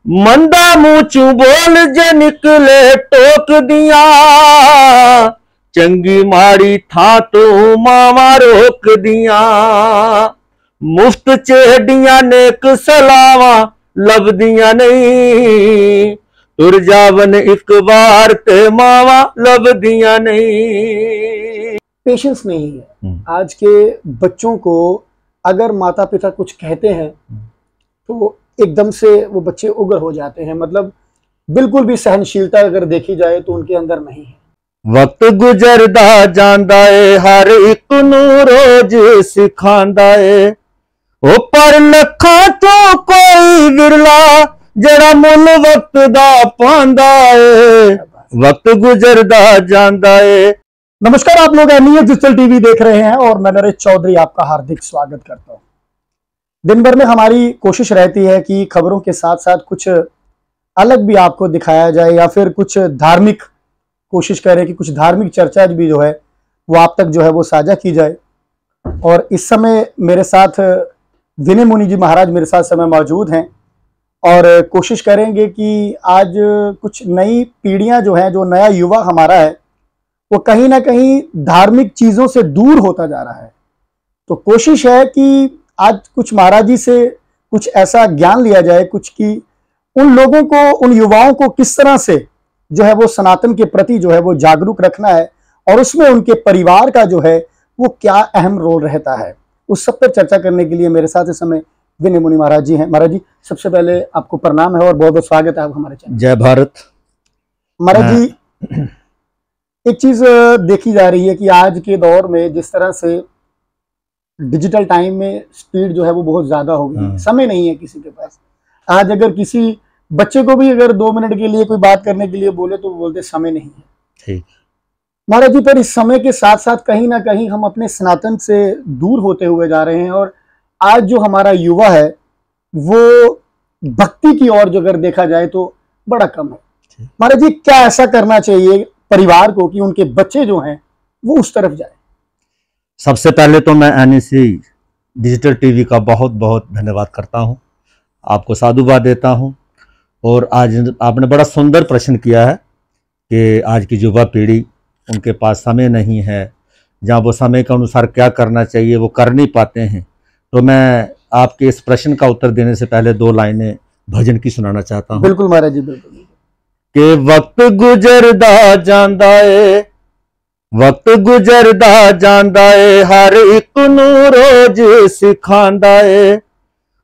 मंदा मुंह चू बोल जे निकले टोक दिया, चंगी माड़ी था तो मावा रोक दिया। मुफ्त चेडियां नेक सलावा लभदियां नहीं, तुर जावन एक बार ते मावा लभदियां नहीं। पेशेंस नहीं है आज के बच्चों को। अगर माता पिता कुछ कहते हैं तो एकदम से वो बच्चे उग्र हो जाते हैं, मतलब बिल्कुल भी सहनशीलता अगर देखी जाए तो उनके अंदर नहीं है। वक्त गुजरदा जांदा है, हर एक नू रोज सिखांदा है, ओ पर लखा तो कोई विरला जड़ा मुल वक्त दा पांदा है। वक्त गुजरदा जांदा है। नमस्कार, आप लोग एमईएस डिजिटल टीवी देख रहे हैं और मैं नरेश चौधरी आपका हार्दिक स्वागत करता हूं। दिन भर में हमारी कोशिश रहती है कि खबरों के साथ साथ कुछ अलग भी आपको दिखाया जाए या फिर कुछ धार्मिक कोशिश करें कि कुछ धार्मिक चर्चा भी जो है वो आप तक जो है वो साझा की जाए। और इस समय मेरे साथ विनय मुनि जी महाराज मेरे साथ समय मौजूद हैं और कोशिश करेंगे कि आज कुछ नई पीढ़ियां जो हैं, जो नया युवा हमारा है वो कहीं ना कहीं धार्मिक चीज़ों से दूर होता जा रहा है। तो कोशिश है कि आज कुछ महाराज जी से कुछ ऐसा ज्ञान लिया जाए कुछ कि उन लोगों को, उन युवाओं को किस तरह से जो है वो सनातन के प्रति जो है वो जागरूक रखना है और उसमें उनके परिवार का जो है वो क्या अहम रोल रहता है, उस सब पर चर्चा करने के लिए मेरे साथ इस समय विनय मुनि महाराज जी हैं। महाराज जी, सबसे पहले आपको प्रणाम है और बहुत बहुत स्वागत है आप हमारे चैनल। जय भारत। महाराज जी, एक चीज देखी जा रही है कि आज के दौर में जिस तरह से डिजिटल टाइम में स्पीड जो है वो बहुत ज्यादा हो गई, समय नहीं है किसी के पास। आज अगर किसी बच्चे को भी अगर 2 मिनट के लिए कोई बात करने के लिए बोले तो वो बोलते समय नहीं है। ठीक महाराज जी, पर इस समय के साथ साथ कहीं ना कहीं हम अपने सनातन से दूर होते हुए जा रहे हैं और आज जो हमारा युवा है वो भक्ति की ओर जो अगर देखा जाए तो बड़ा कम है। महाराज जी, क्या ऐसा करना चाहिए परिवार को कि उनके बच्चे जो हैं वो उस तरफ जाए? सबसे पहले तो मैं एनईसी डिजिटल टीवी का बहुत बहुत धन्यवाद करता हूं, आपको साधुवाद देता हूं। और आज आपने बड़ा सुंदर प्रश्न किया है कि आज की युवा पीढ़ी, उनके पास समय नहीं है, जहाँ वो समय के अनुसार क्या करना चाहिए वो कर नहीं पाते हैं। तो मैं आपके इस प्रश्न का उत्तर देने से पहले 2 लाइनें भजन की सुनाना चाहता हूँ। बिल्कुल महाराज जी, बिल्कुल। कि वक्त गुजरदा जांदा है, वक्त गुजरदा जांदा है, हर एक नू रोज सिखांदा है,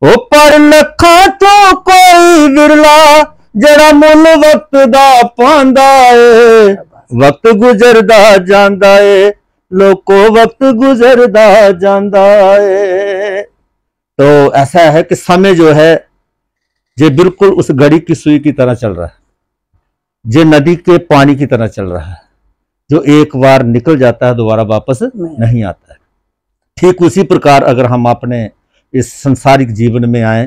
ओ पर लखा तो कोई विरला जड़ा मुल वक्त दा पांदा है। वक्त गुजरदा जांदा है, लोको वक्त गुजरदा जांदा है। तो ऐसा है कि समय जो है ये बिल्कुल उस घड़ी की सुई की तरह चल रहा है, ये नदी के पानी की तरह चल रहा है, जो एक बार निकल जाता है दोबारा वापस नहीं आता है। ठीक उसी प्रकार अगर हम अपने इस संसारिक जीवन में आए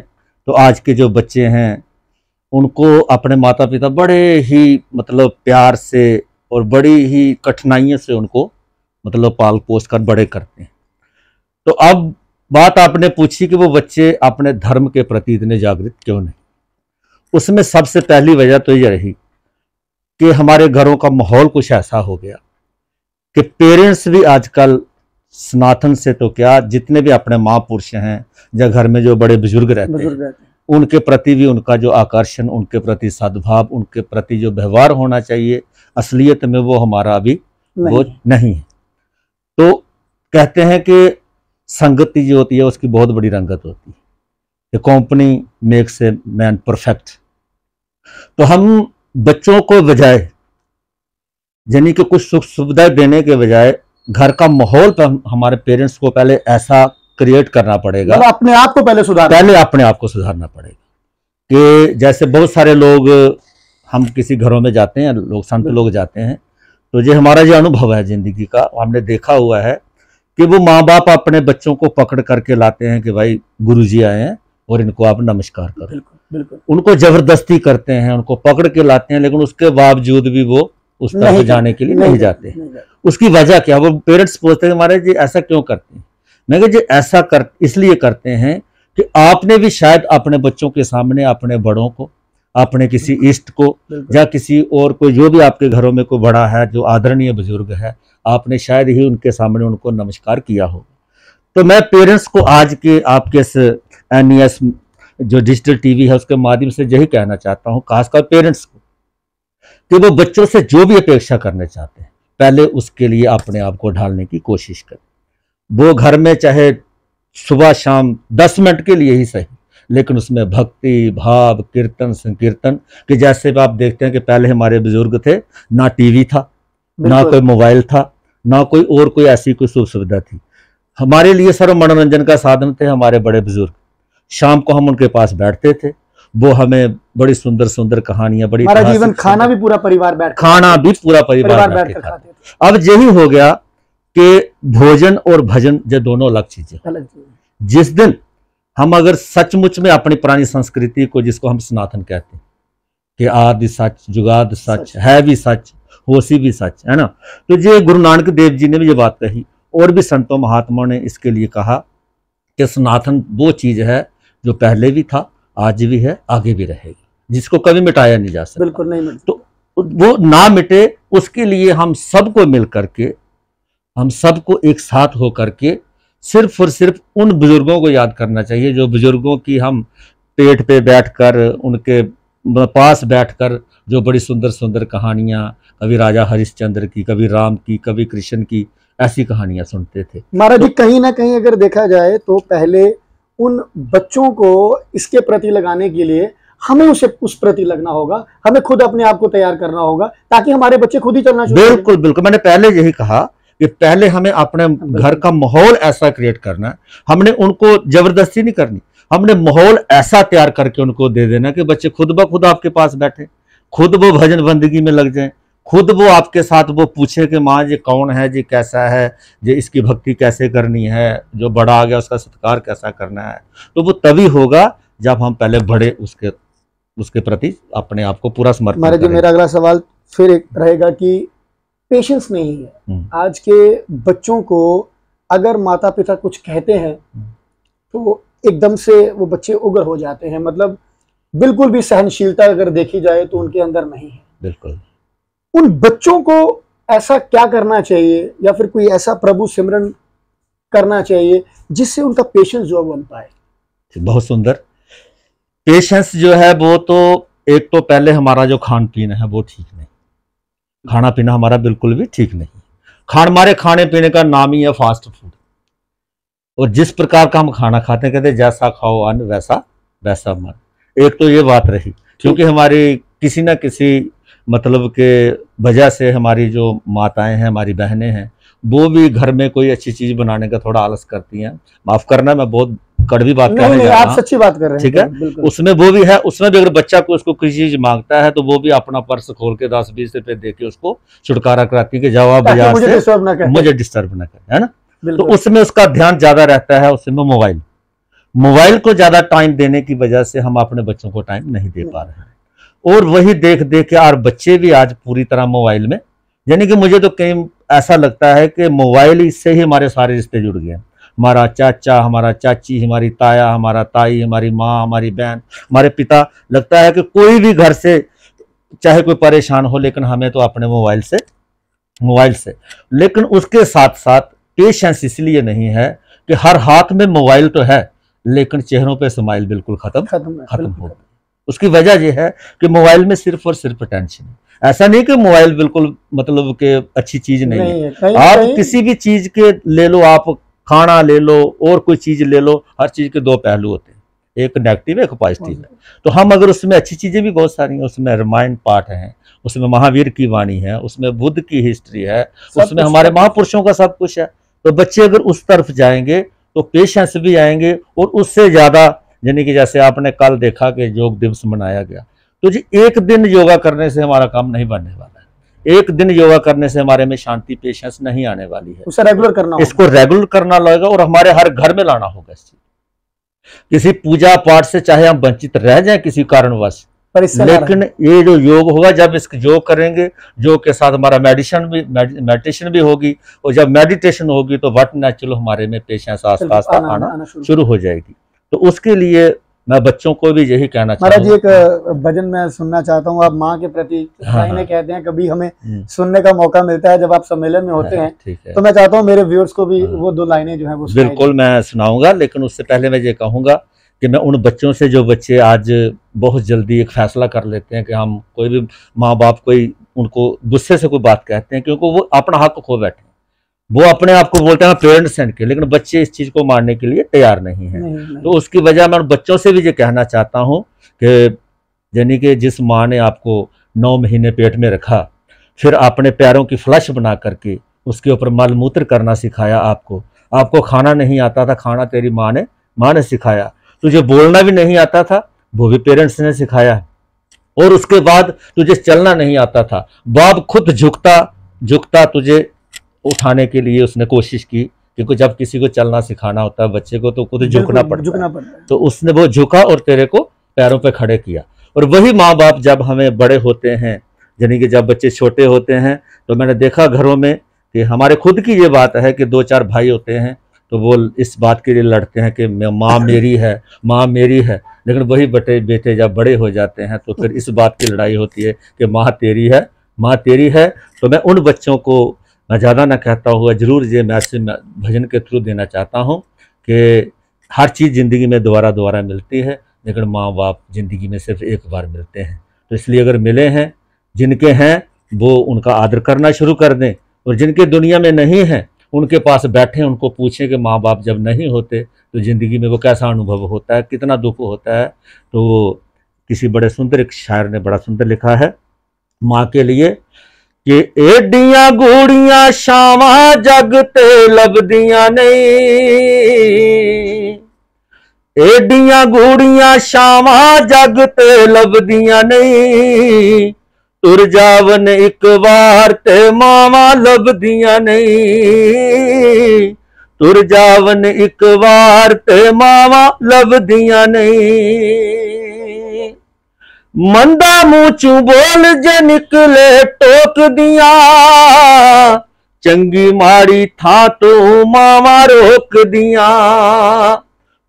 तो आज के जो बच्चे हैं उनको अपने माता पिता बड़े ही मतलब प्यार से और बड़ी ही कठिनाइयों से उनको मतलब पाल पोस कर बड़े करते हैं। तो अब बात आपने पूछी कि वो बच्चे अपने धर्म के प्रति इतने जागृत क्यों नहीं। उसमें सबसे पहली वजह तो ये रही कि हमारे घरों का माहौल कुछ ऐसा हो गया कि पेरेंट्स भी आजकल सनातन से तो क्या, जितने भी अपने महापुरुष हैं या घर में जो बड़े बुजुर्ग रहते हैं उनके प्रति भी उनका जो आकर्षण, उनके प्रति सद्भाव, उनके प्रति जो व्यवहार होना चाहिए असलियत में वो हमारा अभी वो नहीं है। तो कहते हैं कि संगति जो होती है उसकी बहुत बड़ी रंगत होती है, company makes a man perfect. तो हम बच्चों को बजाय यानी कि कुछ सुख सुविधा देने के बजाय घर का माहौल पर हमारे पेरेंट्स को पहले ऐसा क्रिएट करना पड़ेगा, अपने आप को पहले अपने आप को सुधारना पड़ेगा। कि जैसे बहुत सारे लोग, हम किसी घरों में जाते हैं, लोग संत लोग जाते हैं, तो ये हमारा जो अनुभव है जिंदगी का, हमने देखा हुआ है कि वो माँ बाप अपने बच्चों को पकड़ करके लाते हैं कि भाई गुरुजी आए हैं और इनको आप नमस्कार करो। बिल्कुल, बिल्कुल। उनको जबरदस्ती करते हैं, उनको पकड़ के लाते हैं, लेकिन उसके बावजूद भी वो उस तरफ जाने के लिए नहीं जाते। उसकी वजह क्या? वो पेरेंट्स पूछते हैं हमारे जी ऐसा क्यों करते हैं। मैं कहा जी ऐसा इसलिए करते हैं कि आपने भी शायद अपने बच्चों के सामने अपने बड़ों को अपने किसी इष्ट को या किसी और को, जो भी आपके घरों में कोई बड़ा है जो आदरणीय बुजुर्ग है, आपने शायद ही उनके सामने उनको नमस्कार किया हो। तो मैं पेरेंट्स को आज के आपके इस NES जो डिजिटल टीवी है उसके माध्यम से यही कहना चाहता हूँ, खासकर पेरेंट्स को, कि वो बच्चों से जो भी अपेक्षा करना चाहते हैं पहले उसके लिए अपने आप को ढालने की कोशिश करें। वो घर में चाहे सुबह शाम 10 मिनट के लिए ही सही, लेकिन उसमें भक्ति भाव कीर्तन संकीर्तन, कि जैसे आप देखते हैं कि पहले हमारे बुजुर्ग थे, ना टीवी था, ना कोई मोबाइल था, ना कोई और कोई ऐसी कोई सुख सुविधा थी। हमारे लिए सर्व मनोरंजन का साधन थे हमारे बड़े बुजुर्ग। शाम को हम उनके पास बैठते थे, वो हमें बड़ी सुंदर सुंदर कहानियां, बड़ी हमारा जीवन खाना भी पूरा परिवार बैठ खाते थे। अब यही हो गया कि भोजन और भजन ये दोनों अलग चीजें। जिस दिन हम अगर सचमुच में अपनी पुरानी संस्कृति को, जिसको हम सनातन कहते हैं कि आदि सच जुगाद सच है भी सच होसी भी सच, है ना, तो ये गुरु नानक देव जी ने भी ये बात कही और भी संतों महात्माओं ने इसके लिए कहा कि सनातन वो चीज है जो पहले भी था, आज भी है, आगे भी रहेगी, जिसको कभी मिटाया नहीं जा सकता। बिल्कुल नहीं मिलता। तो वो ना मिटे, उसके लिए हम सबको मिल करके, हम सबको एक साथ हो करके सिर्फ और सिर्फ उन बुजुर्गों को याद करना चाहिए, जो बुजुर्गों की हम पेट पे बैठकर, उनके पास बैठकर जो बड़ी सुंदर सुंदर कहानियां, कभी राजा हरिश्चंद्र की, कभी राम की, कभी कृष्ण की, ऐसी कहानियां सुनते थे। महाराज जी, कहीं ना कहीं अगर देखा जाए तो पहले उन बच्चों को इसके प्रति लगाने के लिए हमें उस प्रति लगना होगा, हमें खुद अपने आप को तैयार करना होगा, ताकि हमारे बच्चे खुद ही चलना शुरू करें। बिल्कुल बिल्कुल, मैंने पहले यही कहा कि पहले हमें अपने घर का माहौल ऐसा क्रिएट करना है। हमने उनको जबरदस्ती नहीं करनी, हमने माहौल ऐसा तैयार करके उनको दे देना कि बच्चे खुद ब खुद आपके पास बैठे, खुद वो भजन बंदगी में लग जाएं, खुद वो आपके साथ वो पूछे कि माँ जी कौन है जी, कैसा है जी, इसकी भक्ति कैसे करनी है, जो बड़ा आ गया उसका सत्कार कैसा करना है। तो वो तभी होगा जब हम पहले बड़े उसके प्रति अपने आप को पूरा समर्पण करें। महाराज जी, मेरा अगला सवाल फिर एक रहेगा कि पेशेंस नहीं है आज के बच्चों को। अगर माता पिता कुछ कहते हैं तो एकदम से वो बच्चे उग्र हो जाते हैं, मतलब बिल्कुल भी सहनशीलता अगर देखी जाए तो उनके अंदर नहीं है। बिल्कुल। उन बच्चों को ऐसा क्या करना चाहिए, या फिर कोई ऐसा प्रभु सिमरन करना चाहिए जिससे उनका पेशेंस जो बन पाए? बहुत सुंदर। पेशेंस जो है वो तो एक तो पहले हमारा जो खान पीन है वो ठीक नहीं, खाना पीना हमारा बिल्कुल भी ठीक नहीं। हमारे खाने पीने का नाम ही है फास्ट फूड, और जिस प्रकार का हम खाना खाते हैं, कहते हैं जैसा खाओ अन्न वैसा वैसा मन। एक तो ये बात रही, क्योंकि हमारी किसी ना किसी मतलब के वजह से हमारी जो माताएं हैं, हमारी बहनें हैं, वो भी घर में कोई अच्छी चीज बनाने का थोड़ा आलस करती हैं। माफ करना, मैं बहुत कड़वी बात कर रहा हूं, आप सच्ची बात कर रहे हैं, ठीक है। उसमें वो भी है, उसमें भी अगर बच्चा को उसको किसी चीज मांगता है तो वो भी अपना पर्स खोल के 10-20 रुपए दे के उसको छुटकारा कराती है कि जाओ बाजार से, मुझे डिस्टर्ब ना करे, है ना। तो उसमें उसका ध्यान ज्यादा रहता है, उसमें मोबाइल को ज्यादा टाइम देने की वजह से हम अपने बच्चों को टाइम नहीं दे पा रहे हैं। और वही देख देख के और बच्चे भी आज पूरी तरह मोबाइल में, यानी कि मुझे तो कहीं ऐसा लगता है कि मोबाइल इससे ही हमारे सारे रिश्ते जुड़ गए हैं। हमारा चाचा, हमारा चाची, हमारी ताया, हमारा ताई, हमारी माँ, हमारी बहन, हमारे पिता, लगता है कि कोई भी घर से चाहे कोई परेशान हो, लेकिन हमें तो अपने मोबाइल से। लेकिन उसके साथ साथ पेशेंस इसलिए नहीं है कि हर हाथ में मोबाइल तो है, लेकिन चेहरों पे स्माइल बिल्कुल खत्म हो। उसकी वजह यह है कि मोबाइल में सिर्फ और सिर्फ टेंशन है। ऐसा नहीं कि मोबाइल बिल्कुल मतलब कि अच्छी चीज नहीं है। आप किसी भी चीज के ले लो, आप खाना ले लो और कोई चीज ले लो, हर चीज के दो पहलू होते हैं, एक नेगेटिव एक पॉजिटिव है। तो हम अगर उसमें अच्छी चीजें भी बहुत सारी हैं, उसमें रामायण पाठ है, उसमें महावीर की वाणी है, उसमें बुद्ध की हिस्ट्री है, उसमें हमारे महापुरुषों का सब कुछ है। तो बच्चे अगर उस तरफ जाएंगे तो पेशेंस भी आएंगे, और उससे ज्यादा, यानी कि जैसे आपने कल देखा कि योग दिवस मनाया गया, तो जी एक दिन योगा करने से हमारा काम नहीं बनने वाला है। एक दिन योगा करने से हमारे में शांति पेशेंस नहीं आने वाली है। उसे रेगुलर करना, इसको रेगुलर करना लगेगा और हमारे हर घर में लाना होगा इस चीज। किसी पूजा पाठ से चाहे हम वंचित रह जाएं किसी कारणवश, लेकिन ये जो योग होगा, जब इसको योग करेंगे, योग के साथ हमारा मेडिटेशन भी होगी, और जब मेडिटेशन होगी तो व्हाट नेचुरल हमारे में पेशेंस आसपास आना शुरू हो जाएगी। तो उसके लिए मैं बच्चों को भी यही कहना महाराज जी, चाहूँगा। एक भजन मैं सुनना चाहता हूँ। आप माँ के प्रति कहने कहते हैं, कभी हमें सुनने का मौका मिलता है जब आप सम्मेलन में होते हैं, ठीक है, तो मैं चाहता हूँ मेरे व्यूअर्स को भी वो 2 लाइनें जो है वो सुनाई बिल्कुल मैं सुनाऊंगा। लेकिन उससे पहले मैं ये कहूँगा कि मैं उन बच्चों से, जो बच्चे आज बहुत जल्दी एक फैसला कर लेते हैं कि हम, कोई भी माँ बाप कोई उनको गुस्से से कोई बात कहते हैं, क्योंकि वो अपना हक खो बैठे, वो अपने आप को बोलते हैं पेरेंट्स हैं के, लेकिन बच्चे इस चीज़ को मानने के लिए तैयार नहीं है। नहीं। तो उसकी वजह मैं उन बच्चों से भी ये कहना चाहता हूँ कि यानी कि जिस माँ ने आपको 9 महीने पेट में रखा, फिर अपने पैरों की फ्लश बना करके उसके ऊपर मल मूत्र करना सिखाया, आपको खाना नहीं आता था, खाना तेरी माँ ने सिखाया, तुझे बोलना भी नहीं आता था, वो भी पेरेंट्स ने सिखाया, और उसके बाद तुझे चलना नहीं आता था, बाप खुद झुकता तुझे उठाने के लिए उसने कोशिश की, क्योंकि जब किसी को चलना सिखाना होता है बच्चे को तो खुद झुकना पड़ता है। तो उसने वो झुका और तेरे को पैरों पे खड़े किया। और वही माँ बाप जब हमें बड़े होते हैं, यानी कि जब बच्चे छोटे होते हैं, तो मैंने देखा घरों में कि हमारे खुद की ये बात है कि 2-4 भाई होते हैं, तो वो इस बात के लिए लड़ते हैं कि माँ मेरी है, लेकिन वही बेटे जब बड़े हो जाते हैं तो फिर इस बात की लड़ाई होती है कि माँ तेरी है। तो मैं उन बच्चों को मैं ज़्यादा ना कहता हुआ जरूर ये मैसेज भजन के थ्रू देना चाहता हूँ कि हर चीज़ ज़िंदगी में दोबारा मिलती है, लेकिन माँ बाप ज़िंदगी में सिर्फ एक बार मिलते हैं। तो इसलिए अगर मिले हैं, जिनके हैं वो उनका आदर करना शुरू कर दें, और जिनके दुनिया में नहीं हैं उनके पास बैठें, उनको पूछें कि माँ बाप जब नहीं होते तो ज़िंदगी में वो कैसा अनुभव होता है, कितना दुख होता है। तो किसी बड़े सुंदर एक शायर ने बड़ा सुंदर लिखा है माँ के लिए कि एडियां गूड़ियां शावां जग ते लभदियां नहीं, एडियां गूड़ियां शावां जग ते लभदियां नहीं, तुर जावन एक बार ते मावा लभदियां नहीं, तुर जावन एक बार ते मावा लभदियां नहीं। मंदा मुंह चू बोल जे निकले टोक दिया, चंगी माड़ी था तो मावा रोक दिया,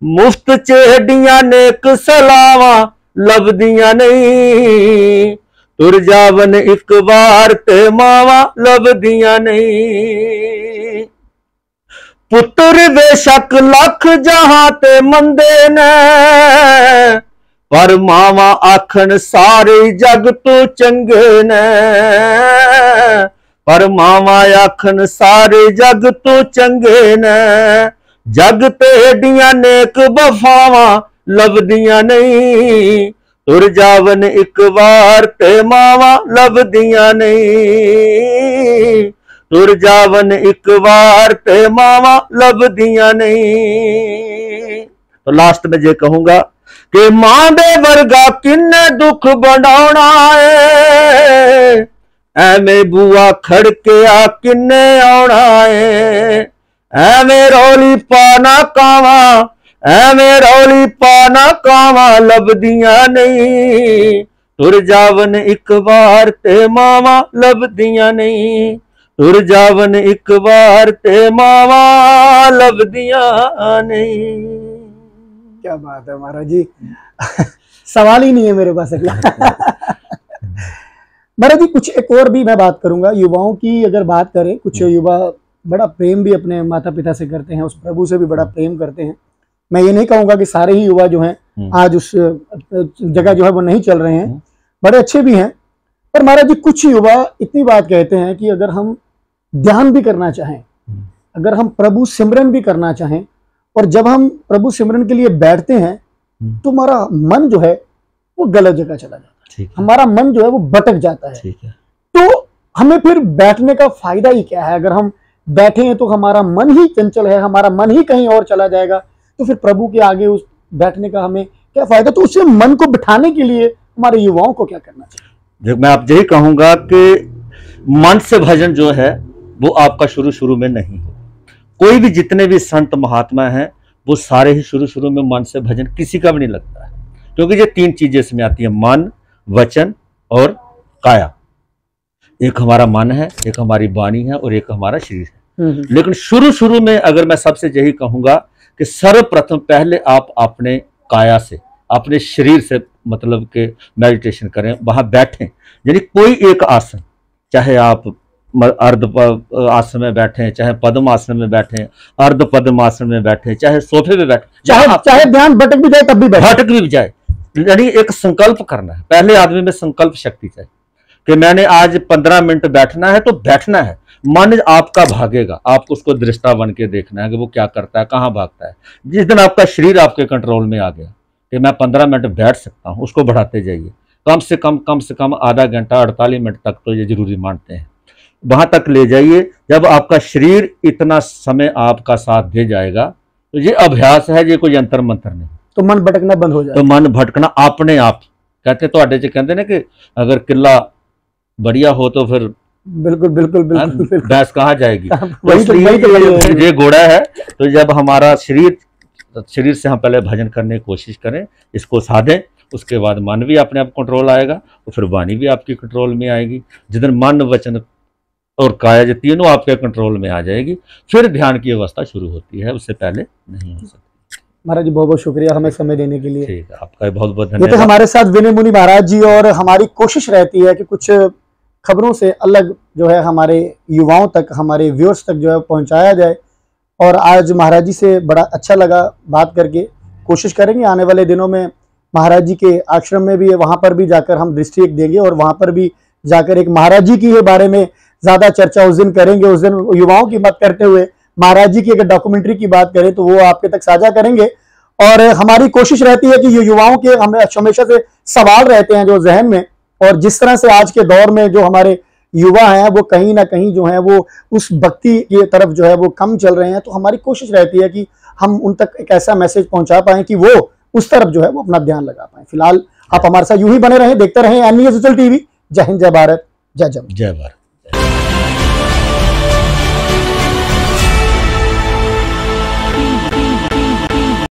मुफ्त चेडियां नेक सलावा लभदियां नहीं, तुर जावन एक बार ते मावा लभदियां नहीं। पुत्र बेशक लख जहां ते मंदे ने, पर मावा आखन सारे जग तो चंगे ने, पर मावा आखन सारे जग तो चंगे ने, जग ते एडियां नेक बफावा लभदियां नहीं, तुर जावन एक बार ते मावा लभदियां नहीं, तुर जावन एक बार ते मावा लभदियां नहीं। तो लास्ट में ये कहूंगा कि मां दे वर्गा किन्ने दुख बढ़ाना है, एवें बुआ खड़के आ किन्ने आना है, एवें रौली पाना कावा, एवें रौली पाना कावा लभदियां नहीं, तुर जावन एक बार ते मावा लभदियां नहीं, तुर जावन एक बार ते मावा लभदियां नहीं। क्या बात है महाराज जी, सवाल ही नहीं है मेरे पास अगला। महाराज जी कुछ एक और भी मैं बात करूंगा, युवाओं की अगर बात करें, कुछ युवा बड़ा प्रेम भी अपने माता पिता से करते हैं, उस प्रभु से भी बड़ा प्रेम करते हैं। मैं ये नहीं कहूंगा कि सारे ही युवा जो हैं आज उस जगह जो है वो नहीं चल रहे हैं, बड़े अच्छे भी हैं, पर महाराज जी कुछ युवा इतनी बात कहते हैं कि अगर हम ध्यान भी करना चाहें, अगर हम प्रभु सिमरन भी करना चाहें, और जब हम प्रभु सिमरन के लिए बैठते हैं तो हमारा मन जो है वो गलत जगह चला जाता है, हमारा मन जो है वो भटक जाता है। तो हमें फिर बैठने का फायदा ही क्या है? अगर हम बैठे हैं तो हमारा मन ही चंचल है, हमारा मन ही कहीं और चला जाएगा, तो फिर प्रभु के आगे उस बैठने का हमें क्या फायदा? तो उससे मन को बिठाने के लिए हमारे युवाओं को क्या करना चाहिए? मैं आप यही कहूंगा कि मन से भजन जो है वो आपका शुरू में नहीं हो। कोई भी जितने भी संत महात्मा हैं वो सारे ही शुरू में मन से भजन किसी का भी नहीं लगता है, क्योंकि ये 3 चीजें इसमें आती है, मन, वचन और काया। एक हमारा मन है, एक हमारी वाणी है और एक हमारा शरीर है। लेकिन शुरू में अगर मैं सबसे यही कहूंगा कि सर्वप्रथम पहले आप अपने काया से, अपने शरीर से मतलब के मेडिटेशन करें, वहां बैठें, यानी कोई एक आसन, चाहे आप अर्ध आसन में बैठे, चाहे पद्म आसन में बैठे, अर्ध पद्म आसन में बैठे, चाहे सोफे में बैठे, चाहे ध्यान भटक भी जाए तब भी भटक भी जाए, यानी एक संकल्प करना है। पहले आदमी में संकल्प शक्ति चाहिए कि मैंने आज 15 मिनट बैठना है, तो बैठना है। मन आपका भागेगा, आपको उसको दृष्टा बन के देखना है कि वो क्या करता है, कहाँ भागता है। जिस दिन आपका शरीर आपके कंट्रोल में आ गया कि मैं 15 मिनट बैठ सकता हूँ, उसको बढ़ाते जाइए। कम से कम आधा घंटा 48 मिनट तक तो ये जरूरी मानते हैं, वहां तक ले जाइए। जब आपका शरीर इतना समय आपका साथ दे जाएगा, तो ये अभ्यास है, ये कोई यंत्र मंत्र नहीं, तो मन भटकना बंद हो जाए। तो मन भटकना अपने आप कहते तो आडे कहते ना कि अगर किला बढ़िया हो तो फिर बिल्कुल बिल्कुल बिल्कुल भैंस कहाँ जाएगी। वही ये घोड़ा है। तो जब हमारा शरीर से हम पहले भजन करने की कोशिश करें, इसको साधें, उसके बाद मन भी अपने आप कंट्रोल आएगा, और फिर वाणी भी आपकी कंट्रोल में आएगी। जिधर मन वचन और काया, ये तीनों आपके कंट्रोल में आ जाएगी, फिर ध्यान की अवस्था शुरू होती है, उससे पहले नहीं हो सकती। महाराज जी बहुत बहुत शुक्रिया हमें समय देने के लिए। ठीक है, आपका बहुत बहुत ये धन्यवाद। तो हमारे साथ विनय मुनि महाराज जी, और हमारी कोशिश रहती है कि कुछ खबरों से अलग जो है हमारे युवाओं तक, हमारे व्यूअर्स तक जो है पहुंचाया जाए। और आज महाराज जी से बड़ा अच्छा लगा बात करके। कोशिश करेंगे आने वाले दिनों में महाराज जी के आश्रम में भी है, वहां पर भी जाकर हम दृष्टि एक देंगे, और वहां पर भी जाकर एक महाराज जी की बारे में ज्यादा चर्चा उस दिन करेंगे। उस दिन युवाओं की बात करते हुए महाराज जी की अगर डॉक्यूमेंट्री की बात करें तो वो आपके तक साझा करेंगे। और हमारी कोशिश रहती है कि ये युवाओं के हमेशा से सवाल रहते हैं जो जहन में, और जिस तरह से आज के दौर में जो हमारे युवा हैं वो कहीं ना कहीं जो है वो उस भक्ति की तरफ जो है वो कम चल रहे हैं, तो हमारी कोशिश रहती है कि हम उन तक एक ऐसा मैसेज पहुंचा पाएं कि वो उस तरफ जो है वो अपना ध्यान लगा पाएं। फिलहाल आप हमारे साथ यूं ही बने रहें, देखते रहें एन न्यूज़ डिजिटल टीवी। जय हिंद, जय भारत, जय जय। जय भारत।